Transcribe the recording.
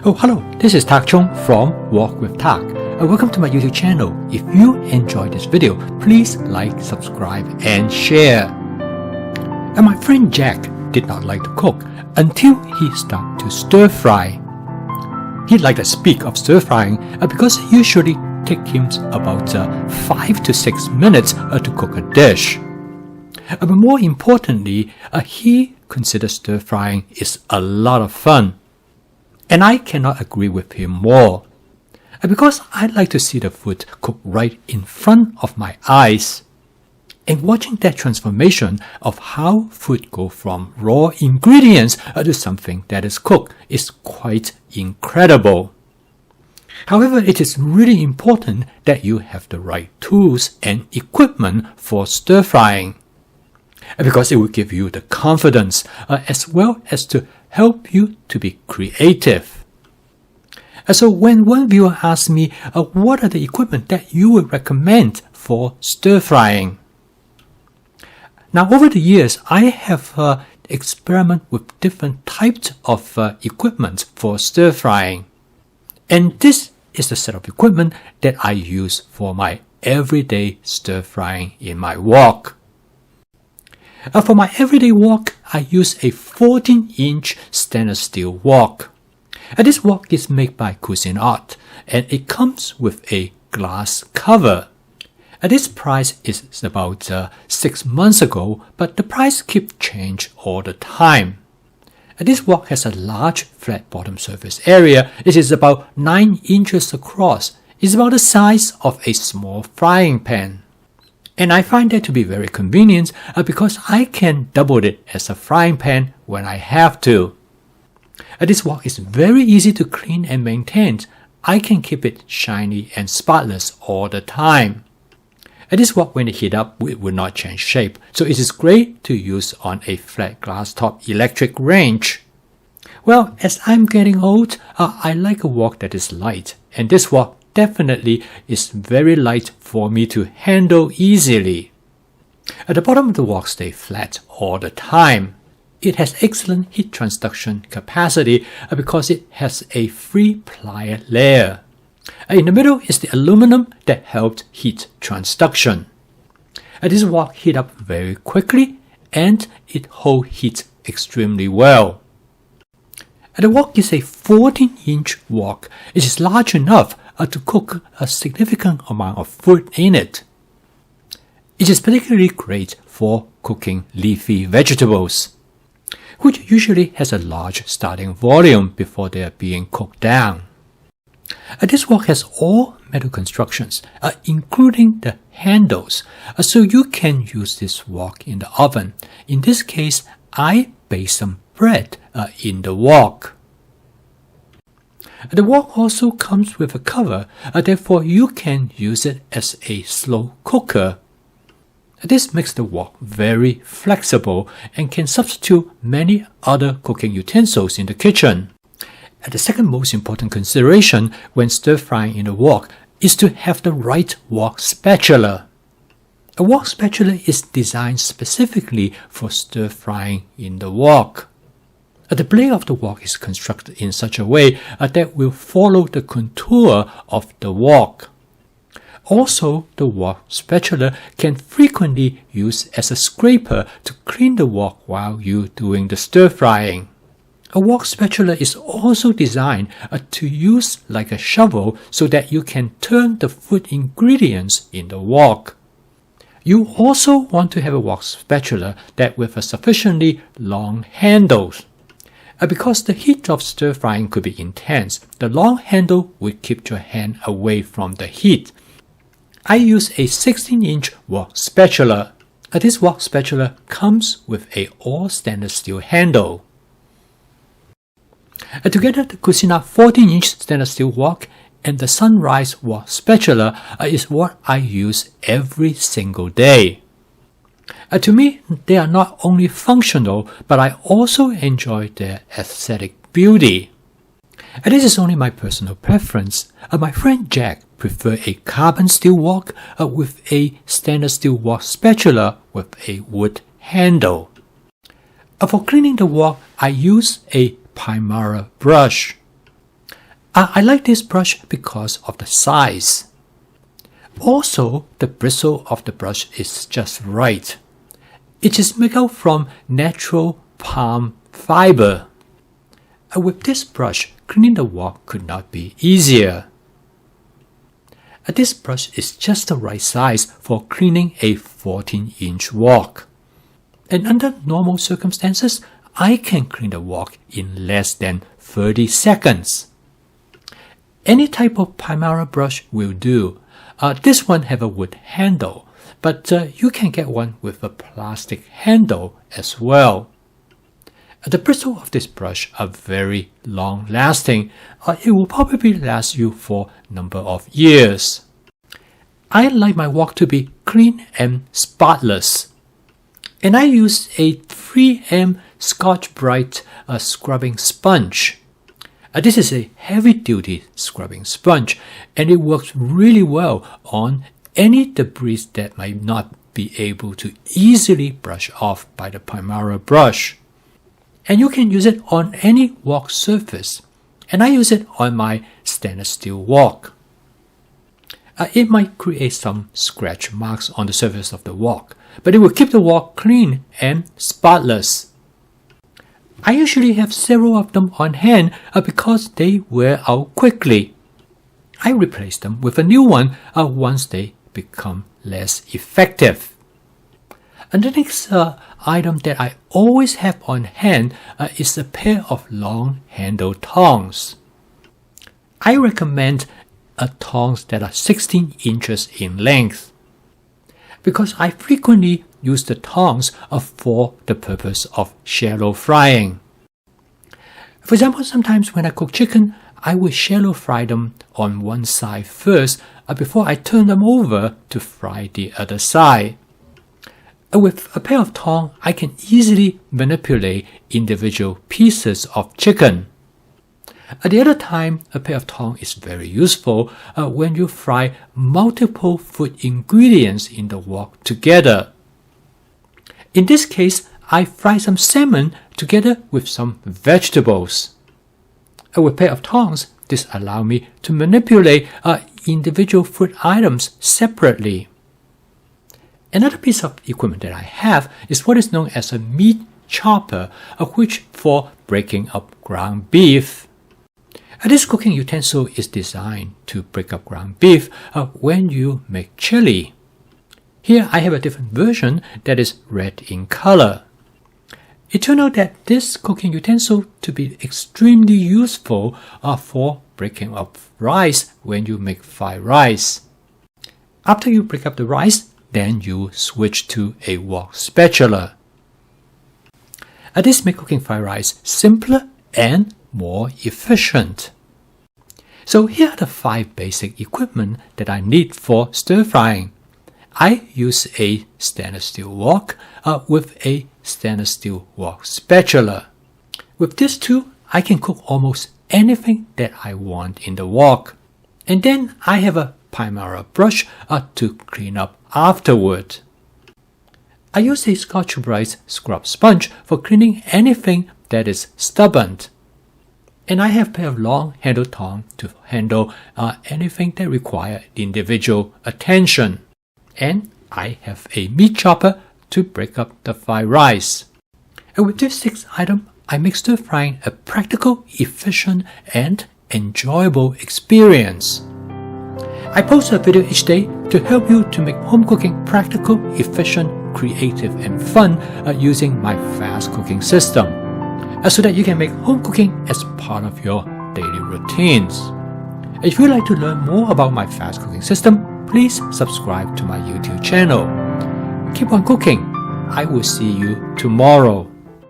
Oh, hello, this is Tak Chung from Walk with Tak. Welcome to my YouTube channel. If you enjoyed this video, please like, subscribe, and share. And my friend Jack did not like to cook until he started to stir fry. He'd like to speak of stir frying because it usually takes him about 5 to 6 minutes to cook a dish. But more importantly, he considers stir frying is a lot of fun. And I cannot agree with him more. Because I like to see the food cook right in front of my eyes. And watching that transformation of how food go from raw ingredients to something that is cooked is quite incredible. However, it is really important that you have the right tools and equipment for stir frying. Because it will give you the confidence as well as to help you to be creative. So when one viewer asks me what are the equipment that you would recommend for stir frying? Now over the years I have experimented with different types of equipment for stir frying. And this is the set of equipment that I use for my everyday stir frying in my wok. For my everyday wok, I use a 14-inch stainless steel wok. This wok is made by Cuisinart, and it comes with a glass cover. This price is about 6 months ago, but the price keeps changing all the time. This wok has a large flat bottom surface area. It is about 9 inches across. It's about the size of a small frying pan. And I find that to be very convenient because I can double it as a frying pan when I have to. This wok is very easy to clean and maintain. I can keep it shiny and spotless all the time. This wok, when it heat up, it will not change shape, so it is great to use on a flat glass top electric range. Well, as I'm getting old, I like a wok that is light, and this wok definitely is very light for me to handle easily. At the bottom of the wok stays flat all the time. It has excellent heat transduction capacity because it has a 3-ply layer. In the middle is the aluminum that helps heat transduction. This wok heats up very quickly and it holds heat extremely well. The wok is a 14-inch wok. It is large enough to cook a significant amount of food in it. It is particularly great for cooking leafy vegetables, which usually has a large starting volume before they are being cooked down. This wok has all metal constructions, including the handles, so you can use this wok in the oven. In this case, I bake some bread in the wok. The wok also comes with a cover, therefore you can use it as a slow cooker. This makes the wok very flexible and can substitute many other cooking utensils in the kitchen. The second most important consideration when stir frying in a wok is to have the right wok spatula. A wok spatula is designed specifically for stir frying in the wok. The blade of the wok is constructed in such a way that will follow the contour of the wok. Also, the wok spatula can frequently use as a scraper to clean the wok while you're doing the stir frying. A wok spatula is also designed to use like a shovel so that you can turn the food ingredients in the wok. You also want to have a wok spatula that with a sufficiently long handles. Because the heat of stir frying could be intense, the long handle will keep your hand away from the heat. I use a 16-inch wok spatula. This wok spatula comes with a all stainless steel handle. Together, the Cuisinart 14-inch stainless steel wok and the Sunrise wok spatula is what I use every single day. To me, they are not only functional, but I also enjoy their aesthetic beauty. This is only my personal preference. My friend Jack prefers a carbon steel wok with a stainless steel wok spatula with a wood handle. For cleaning the wok, I use a Primera brush. I like this brush because of the size. Also, the bristle of the brush is just right. It is made out from natural palm fiber. With this brush, cleaning the wok could not be easier. This brush is just the right size for cleaning a 14-inch wok. And under normal circumstances, I can clean the wok in less than 30 seconds. Any type of Primera brush will do. This one have a wood handle, but you can get one with a plastic handle as well. The bristle of this brush are very long lasting. It will probably last you for a number of years. I like my wok to be clean and spotless. And I use a 3M Scotch-Brite scrubbing sponge. This is a heavy-duty scrubbing sponge, and it works really well on any debris that might not be able to easily brush off by the Primera brush. And you can use it on any wok surface, and I use it on my stainless steel wok. It might create some scratch marks on the surface of the wok, but it will keep the wok clean and spotless. I usually have several of them on hand because they wear out quickly. I replace them with a new one once they become less effective. And the next item that I always have on hand is a pair of long handle tongs. I recommend tongs that are 16 inches in length because I frequently use the tongs for the purpose of shallow frying. For example, sometimes when I cook chicken, I will shallow fry them on one side first before I turn them over to fry the other side. With a pair of tongs, I can easily manipulate individual pieces of chicken. At the other time, a pair of tongs is very useful when you fry multiple food ingredients in the wok together. In this case, I fry some salmon together with some vegetables. With a pair of tongs, this allows me to manipulate individual food items separately. Another piece of equipment that I have is what is known as a meat chopper, which for breaking up ground beef. This cooking utensil is designed to break up ground beef when you make chili. Here I have a different version that is red in color. It turned out that this cooking utensil to be extremely useful for breaking up rice when you make fried rice. After you break up the rice, then you switch to a wok spatula. This makes cooking fried rice simpler and more efficient. So here are the 5 basic equipment that I need for stir frying. I use a stainless steel wok with a stainless steel wok spatula. With these two, I can cook almost anything that I want in the wok. And then I have a Primera brush to clean up afterward. I use a Scotch-Brite scrub sponge for cleaning anything that is stubborn. And I have a pair of long handle tongs to handle anything that requires individual attention. And I have a meat chopper to break up the fried rice. And with these 6 items, I make stir frying a practical, efficient, and enjoyable experience. I post a video each day to help you to make home cooking practical, efficient, creative, and fun using my fast cooking system, so that you can make home cooking as part of your daily routines. If you'd like to learn more about my fast cooking system, please subscribe to my YouTube channel. Keep on cooking. I will see you tomorrow.